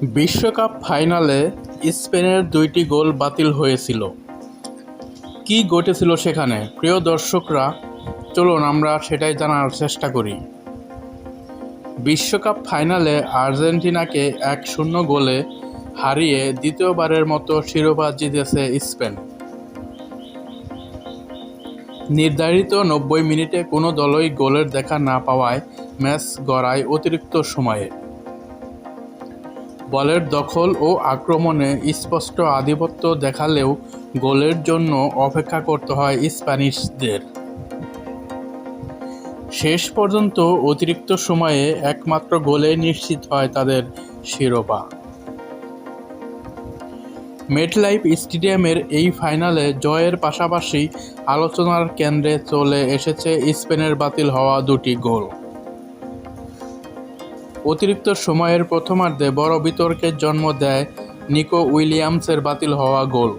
বিশ্বকাপ ফাইনালে স্পেনের ২টি গোল বাতিল হয়েছিল। কী ঘটেছিল সেখানে, প্রিয় দর্শকরা? চলুন আমরা সেটাই জানার চেষ্টা করি। বিশ্বকাপ ফাইনালে আর্জেন্টিনাকে ১-০ গোলে হারিয়ে দ্বিতীয়বারের মতো শিরোপা জিতেছে স্পেন। নির্ধারিত ৯০ মিনিটে কোনো দলই গোলের দেখা না পাওয়ায় ম্যাচ গড়ায় অতিরিক্ত সময়ে। বলের দখল ও আক্রমণে স্পষ্ট আধিপত্য দেখালেও গোলের জন্য অপেক্ষা করতে হয় স্প্যানিশদের। শেষ পর্যন্ত অতিরিক্ত সময়ে একমাত্র গোলে নিশ্চিত হয় তাদের শিরোপা। মেটলাইফ স্টেডিয়ামের এই ফাইনালে জয়ের পাশাপাশি আলোচনার কেন্দ্রে চলে এসেছে স্পেনের বাতিল হওয়া ২টি গোল। অতিরিক্ত সময়ের প্রথমার্ধে বড় বিতর্কের জন্ম দেয় নিকো উইলিয়ামসের বাতিল হওয়া গোল।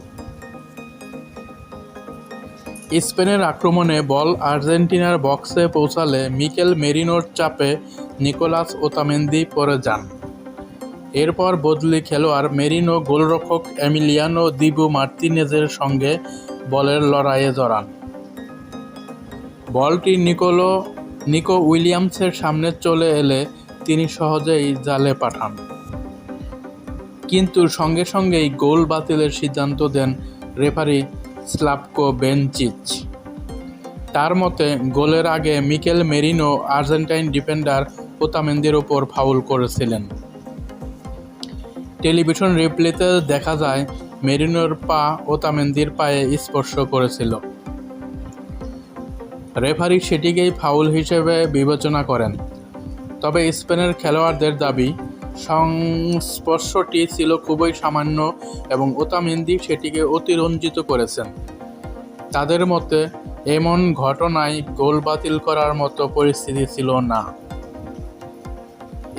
স্পেনের আক্রমণে বল আর্জেন্টিনার বক্সে পৌঁছালে মিকেল মেরিনোর চাপে নিকোলাস ওতামেন্দি পড়ে যান। এরপর বদলি খেলোয়াড় মেরিনো গোলরক্ষক এমিলিয়ানো দিবু মার্তিনেজের সঙ্গে বলের লড়াইয়ে জড়ান। বলটি নিকো উইলিয়ামসের সামনে চলে এলে তিনি সহজেই জালে পাঠান। কিন্তু সঙ্গে সঙ্গেই গোল বাতিলের সিদ্ধান্ত দেন রেফারি স্লাভকো বেনচিচ। তার মতে, গোলের আগে মিকেল মেরিনো আর্জেন্টাইন ডিফেন্ডার ওতামেন্দির ওপর ফাউল করেছিলেন। টেলিভিশন রিপ্লেতে দেখা যায় মেরিনোর পা ওতামেন্দির পায়ে স্পর্শ করেছিল। রেফারি সেটিকেই ফাউল হিসেবে বিবেচনা করেন। তবে স্পেনের খেলোয়াড়দের দাবি, সংস্পর্শটি ছিল খুবই সামান্য এবং ওতামেন্দি সেটিকে অতিরঞ্জিত করেছেন। তাদের মতে, এমন ঘটনায় গোল বাতিল করার মতো পরিস্থিতি ছিল না।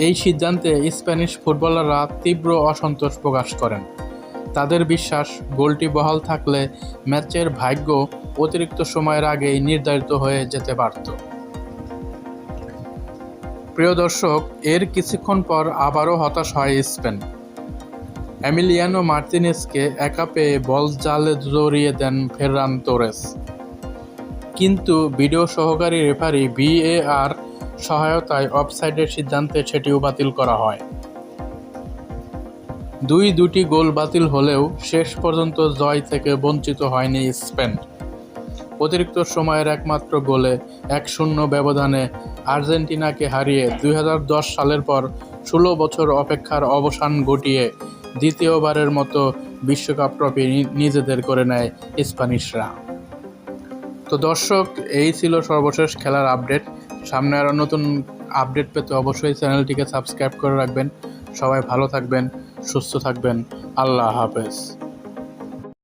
এই সিদ্ধান্তে স্প্যানিশ ফুটবলাররা তীব্র অসন্তোষ প্রকাশ করেন। তাদের বিশ্বাস, গোলটি বহাল থাকলে ম্যাচের ভাগ্য অতিরিক্ত সময়ের আগেই নির্ধারিত হয়ে যেতে পারত। প্রিয় দর্শক, এর কিছুক্ষণ পর আবারও হতাশ হয় স্পেন। এমিলিয়ানো মার্তিনেজকে একা পেয়ে বল জালে জড়িয়ে দেন ফেররান তোরেস। কিন্তু ভিডিও সহকারী রেফারি VAR সহায়তায় অফসাইডের সিদ্ধান্তে সেটিও বাতিল করা হয়। দুটি গোল বাতিল হলেও শেষ পর্যন্ত জয় থেকে বঞ্চিত হয়নি স্পেন। অতিরিক্ত সময়ের একমাত্র গোলে ১-০ ব্যবধানে আর্জেন্টিনাকে হারিয়ে ২০১০ সালের পর ১৬ বছর অপেক্ষার অবসান ঘটিয়ে দ্বিতীয়বারের মতো বিশ্বকাপ ট্রফি নিজেদের করে নেয় স্প্যানিশরা। তো দর্শক, এই ছিল সর্বশেষ খেলার আপডেট। সামনে আরও নতুন আপডেট পেতে অবশ্যই চ্যানেলটিকে সাবস্ক্রাইব করে রাখবেন। সবাই ভালো থাকবেন, সুস্থ থাকবেন। আল্লাহ হাফেজ।